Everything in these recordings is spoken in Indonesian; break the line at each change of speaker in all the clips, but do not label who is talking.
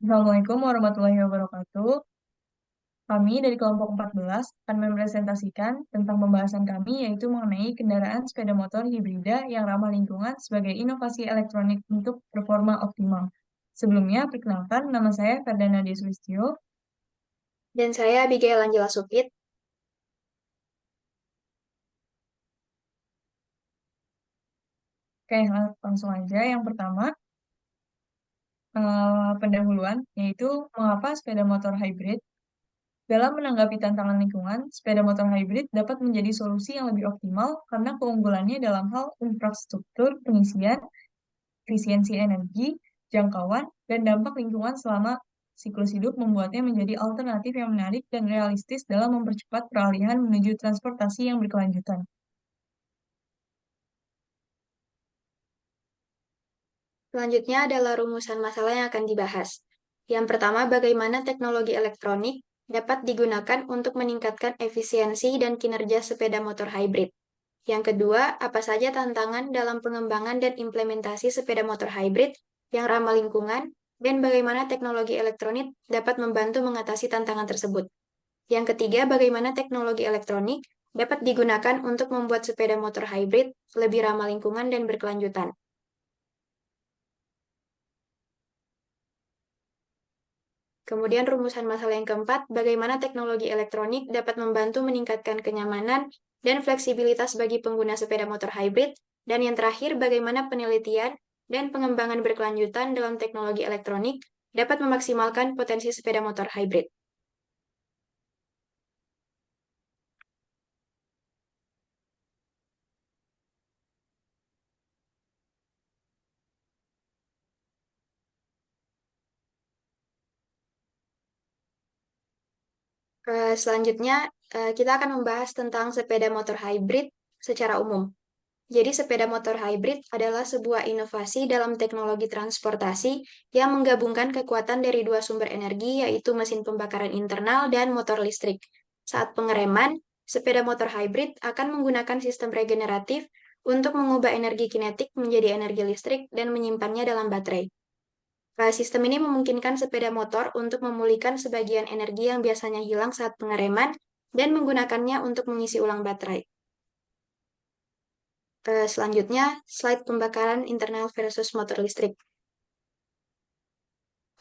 Assalamualaikum warahmatullahi wabarakatuh. Kami dari kelompok 14 akan mempresentasikan tentang pembahasan kami yaitu mengenai kendaraan sepeda motor hibrida yang ramah lingkungan sebagai inovasi elektronik untuk performa optimal. Sebelumnya, perkenalkan nama saya Ferdana Desulistyo.
Dan saya Abigail Angela Supit.
Oke, langsung aja. Yang pertama, pendahuluan, yaitu mengapa sepeda motor hybrid. Dalam menanggapi tantangan lingkungan, sepeda motor hybrid dapat menjadi solusi yang lebih optimal karena keunggulannya dalam hal infrastruktur pengisian, efisiensi energi, jangkauan, dan dampak lingkungan selama siklus hidup membuatnya menjadi alternatif yang menarik dan realistis dalam mempercepat peralihan menuju transportasi yang berkelanjutan.
Selanjutnya adalah rumusan masalah yang akan dibahas. Yang pertama, bagaimana teknologi elektronik dapat digunakan untuk meningkatkan efisiensi dan kinerja sepeda motor hybrid. Yang kedua, apa saja tantangan dalam pengembangan dan implementasi sepeda motor hybrid yang ramah lingkungan, dan bagaimana teknologi elektronik dapat membantu mengatasi tantangan tersebut. Yang ketiga, bagaimana teknologi elektronik dapat digunakan untuk membuat sepeda motor hybrid lebih ramah lingkungan dan berkelanjutan. Kemudian rumusan masalah yang keempat, bagaimana teknologi elektronik dapat membantu meningkatkan kenyamanan dan fleksibilitas bagi pengguna sepeda motor hybrid. Dan yang terakhir, bagaimana penelitian dan pengembangan berkelanjutan dalam teknologi elektronik dapat memaksimalkan potensi sepeda motor hybrid. Selanjutnya, kita akan membahas tentang sepeda motor hybrid secara umum. Jadi, sepeda motor hybrid adalah sebuah inovasi dalam teknologi transportasi yang menggabungkan kekuatan dari dua sumber energi, yaitu mesin pembakaran internal dan motor listrik. Saat pengereman, sepeda motor hybrid akan menggunakan sistem regeneratif untuk mengubah energi kinetik menjadi energi listrik dan menyimpannya dalam baterai. Sistem ini memungkinkan sepeda motor untuk memulihkan sebagian energi yang biasanya hilang saat pengereman dan menggunakannya untuk mengisi ulang baterai. Selanjutnya, slide pembakaran internal versus motor listrik.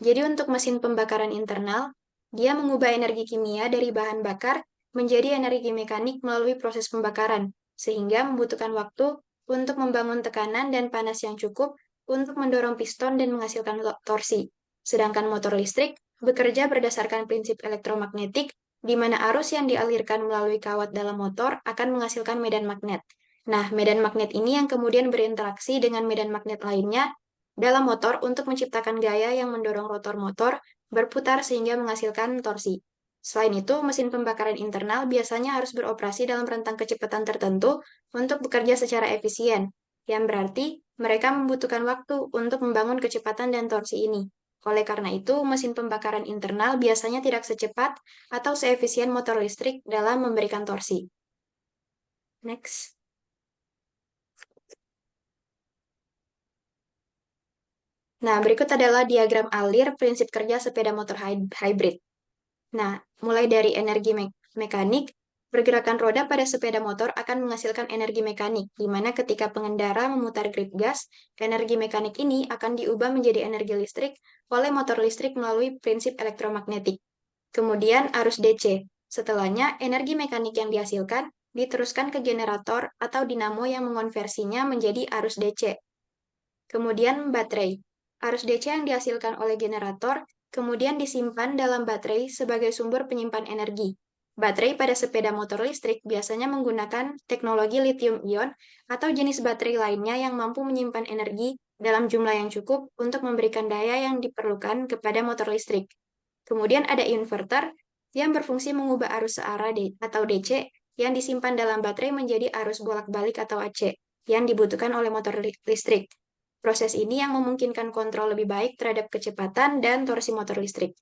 Jadi untuk mesin pembakaran internal, dia mengubah energi kimia dari bahan bakar menjadi energi mekanik melalui proses pembakaran, sehingga membutuhkan waktu untuk membangun tekanan dan panas yang cukup untuk mendorong piston dan menghasilkan torsi. Sedangkan motor listrik bekerja berdasarkan prinsip elektromagnetik, di mana arus yang dialirkan melalui kawat dalam motor akan menghasilkan medan magnet. Nah, medan magnet ini yang kemudian berinteraksi dengan medan magnet lainnya dalam motor untuk menciptakan gaya yang mendorong rotor motor berputar sehingga menghasilkan torsi. Selain itu, mesin pembakaran internal biasanya harus beroperasi dalam rentang kecepatan tertentu untuk bekerja secara efisien, yang berarti mereka membutuhkan waktu untuk membangun kecepatan dan torsi ini. Oleh karena itu, mesin pembakaran internal biasanya tidak secepat atau seefisien motor listrik dalam memberikan torsi. Next. Nah, berikut adalah diagram alir prinsip kerja sepeda motor hybrid. Nah, mulai dari energi mekanik, pergerakan roda pada sepeda motor akan menghasilkan energi mekanik, di mana ketika pengendara memutar grip gas, energi mekanik ini akan diubah menjadi energi listrik oleh motor listrik melalui prinsip elektromagnetik. Kemudian arus DC. Setelahnya, energi mekanik yang dihasilkan diteruskan ke generator atau dinamo yang mengonversinya menjadi arus DC. Kemudian baterai. Arus DC yang dihasilkan oleh generator kemudian disimpan dalam baterai sebagai sumber penyimpan energi. Baterai pada sepeda motor listrik biasanya menggunakan teknologi lithium-ion atau jenis baterai lainnya yang mampu menyimpan energi dalam jumlah yang cukup untuk memberikan daya yang diperlukan kepada motor listrik. Kemudian ada inverter yang berfungsi mengubah arus searah atau DC yang disimpan dalam baterai menjadi arus bolak-balik atau AC yang dibutuhkan oleh motor listrik. Proses ini yang memungkinkan kontrol lebih baik terhadap kecepatan dan torsi motor listrik.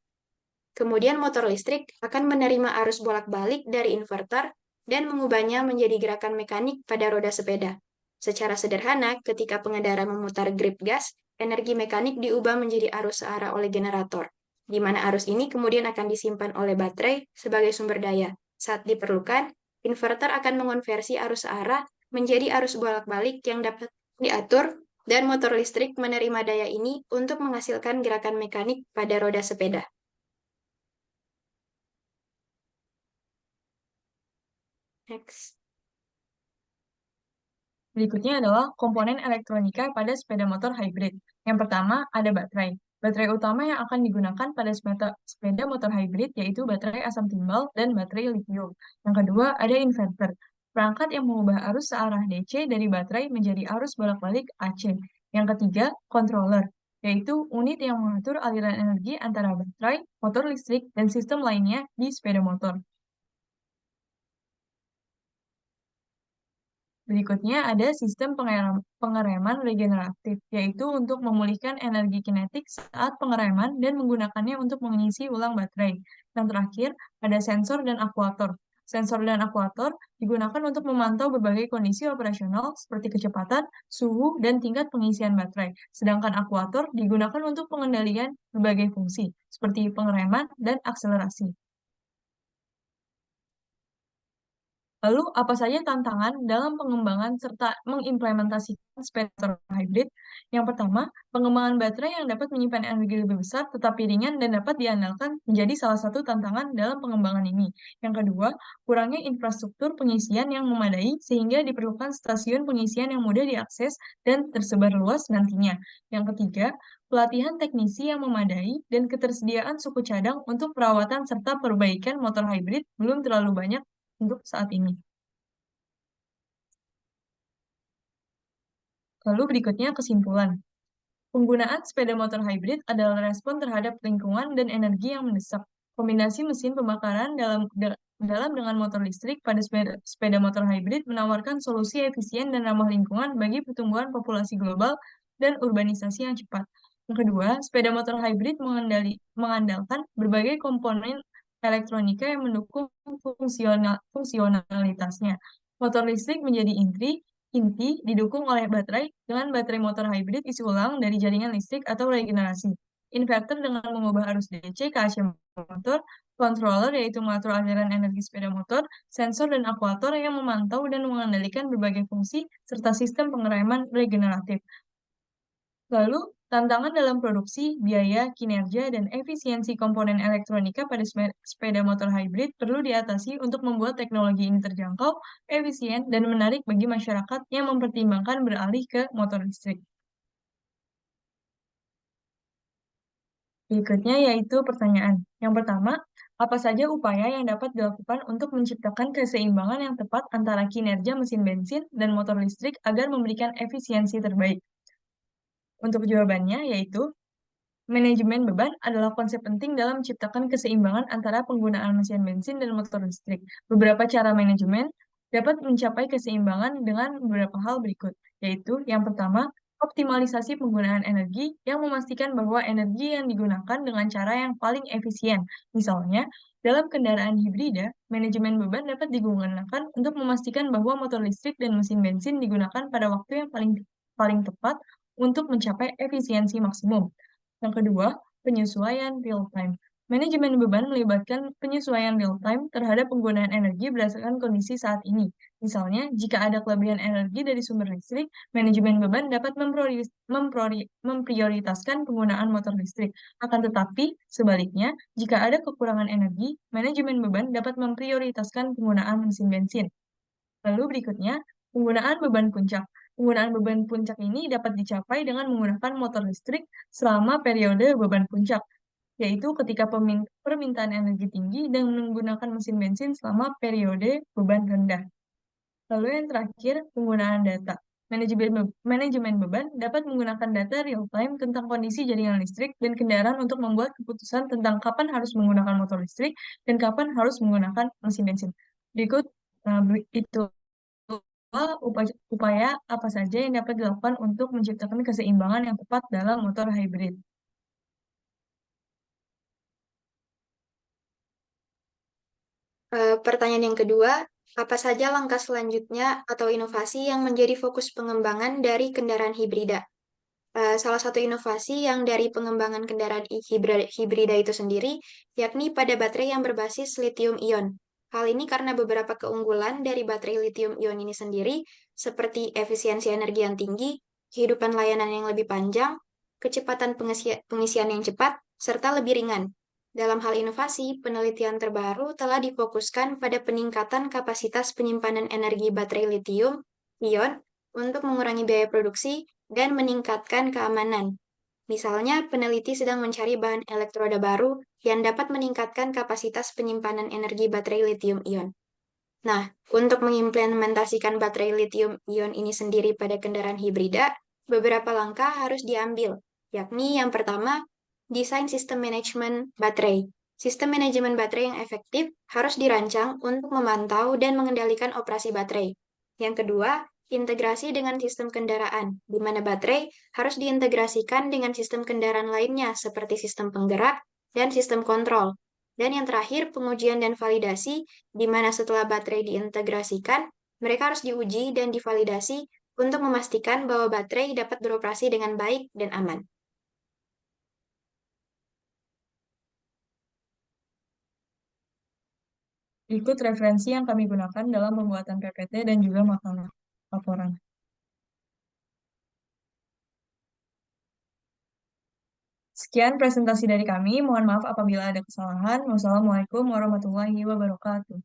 Kemudian motor listrik akan menerima arus bolak-balik dari inverter dan mengubahnya menjadi gerakan mekanik pada roda sepeda. Secara sederhana, ketika pengendara memutar grip gas, energi mekanik diubah menjadi arus searah oleh generator. di mana arus ini kemudian akan disimpan oleh baterai sebagai sumber daya. Saat diperlukan, inverter akan mengonversi arus searah menjadi arus bolak-balik yang dapat diatur dan motor listrik menerima daya ini untuk menghasilkan gerakan mekanik pada roda sepeda. Next.
Berikutnya adalah komponen elektronika pada sepeda motor hybrid. Yang pertama ada baterai. Baterai utama yang akan digunakan pada sepeda motor hybrid yaitu baterai asam timbal dan baterai lithium. Yang kedua ada inverter. Perangkat yang mengubah arus searah DC dari baterai menjadi arus bolak-balik AC. Yang ketiga, controller, yaitu unit yang mengatur aliran energi antara baterai, motor listrik, dan sistem lainnya di sepeda motor. Berikutnya ada sistem pengereman regeneratif, yaitu untuk memulihkan energi kinetik saat pengereman dan menggunakannya untuk mengisi ulang baterai. Yang terakhir, ada sensor dan akuator. Sensor dan akuator digunakan untuk memantau berbagai kondisi operasional seperti kecepatan, suhu, dan tingkat pengisian baterai. Sedangkan akuator digunakan untuk pengendalian berbagai fungsi, seperti pengereman dan akselerasi. Lalu, apa saja tantangan dalam pengembangan serta mengimplementasikan sepeda motor hybrid? Yang pertama, pengembangan baterai yang dapat menyimpan energi lebih besar tetapi ringan dan dapat diandalkan menjadi salah satu tantangan dalam pengembangan ini. Yang kedua, kurangnya infrastruktur pengisian yang memadai sehingga diperlukan stasiun pengisian yang mudah diakses dan tersebar luas nantinya. Yang ketiga, pelatihan teknisi yang memadai dan ketersediaan suku cadang untuk perawatan serta perbaikan motor hybrid belum terlalu banyak untuk saat ini. Lalu berikutnya kesimpulan. Penggunaan sepeda motor hybrid adalah respon terhadap lingkungan dan energi yang mendesak. Kombinasi mesin pembakaran dalam dengan motor listrik pada sepeda motor hybrid menawarkan solusi efisien dan ramah lingkungan bagi pertumbuhan populasi global dan urbanisasi yang cepat. Yang kedua, sepeda motor hybrid mengandalkan berbagai komponen elektronika yang mendukung fungsionalitasnya. Motor listrik menjadi inti didukung oleh baterai dengan baterai motor hybrid isi ulang dari jaringan listrik atau regenerasi. Inverter dengan mengubah arus DC ke AC motor, controller yaitu mengatur aliran energi sepeda motor, sensor dan akuator yang memantau dan mengendalikan berbagai fungsi, serta sistem pengereman regeneratif. Lalu, tantangan dalam produksi, biaya, kinerja, dan efisiensi komponen elektronika pada sepeda motor hybrid perlu diatasi untuk membuat teknologi ini terjangkau, efisien, dan menarik bagi masyarakat yang mempertimbangkan beralih ke motor listrik. Berikutnya yaitu pertanyaan. Yang pertama, apa saja upaya yang dapat dilakukan untuk menciptakan keseimbangan yang tepat antara kinerja mesin bensin dan motor listrik agar memberikan efisiensi terbaik? Untuk jawabannya yaitu manajemen beban adalah konsep penting dalam menciptakan keseimbangan antara penggunaan mesin bensin dan motor listrik. Beberapa cara manajemen dapat mencapai keseimbangan dengan beberapa hal berikut, yaitu yang pertama, optimalisasi penggunaan energi yang memastikan bahwa energi yang digunakan dengan cara yang paling efisien. Misalnya, dalam kendaraan hibrida, manajemen beban dapat digunakan untuk memastikan bahwa motor listrik dan mesin bensin digunakan pada waktu yang paling paling tepat untuk mencapai efisiensi maksimum. Yang kedua, penyesuaian real-time. Manajemen beban melibatkan penyesuaian real-time terhadap penggunaan energi berdasarkan kondisi saat ini. Misalnya, jika ada kelebihan energi dari sumber listrik, manajemen beban dapat memprioritaskan penggunaan motor listrik. Akan tetapi, sebaliknya, jika ada kekurangan energi, manajemen beban dapat memprioritaskan penggunaan mesin bensin. Lalu berikutnya, penggunaan beban puncak. Penggunaan beban puncak ini dapat dicapai dengan menggunakan motor listrik selama periode beban puncak, yaitu ketika permintaan energi tinggi dan menggunakan mesin bensin selama periode beban rendah. Lalu yang terakhir, penggunaan data. Manajemen beban dapat menggunakan data real-time tentang kondisi jaringan listrik dan kendaraan untuk membuat keputusan tentang kapan harus menggunakan motor listrik dan kapan harus menggunakan mesin bensin. Berikut itu upaya apa saja yang dapat dilakukan untuk menciptakan keseimbangan yang tepat dalam motor hybrid.
Pertanyaan yang kedua, apa saja langkah selanjutnya atau inovasi yang menjadi fokus pengembangan dari kendaraan hibrida? salah satu inovasi yang dari pengembangan kendaraan hibrida itu sendiri, yakni pada baterai yang berbasis lithium ion. Hal ini karena beberapa keunggulan dari baterai lithium ion ini sendiri, seperti efisiensi energi yang tinggi, kehidupan layanan yang lebih panjang, kecepatan pengisian yang cepat, serta lebih ringan. Dalam hal inovasi, penelitian terbaru telah difokuskan pada peningkatan kapasitas penyimpanan energi baterai lithium ion untuk mengurangi biaya produksi dan meningkatkan keamanan. Misalnya, peneliti sedang mencari bahan elektroda baru yang dapat meningkatkan kapasitas penyimpanan energi baterai lithium-ion. Nah, untuk mengimplementasikan baterai lithium-ion ini sendiri pada kendaraan hibrida, beberapa langkah harus diambil, yakni yang pertama, desain sistem manajemen baterai. Sistem manajemen baterai yang efektif harus dirancang untuk memantau dan mengendalikan operasi baterai. Yang kedua, integrasi dengan sistem kendaraan, di mana baterai harus diintegrasikan dengan sistem kendaraan lainnya seperti sistem penggerak dan sistem kontrol. Dan yang terakhir, pengujian dan validasi, di mana setelah baterai diintegrasikan, mereka harus diuji dan divalidasi untuk memastikan bahwa baterai dapat beroperasi dengan baik dan aman.
Ikut referensi yang kami gunakan dalam pembuatan PPT dan juga makalah laporan. Sekian presentasi dari kami. Mohon maaf apabila ada kesalahan. Wassalamualaikum warahmatullahi wabarakatuh.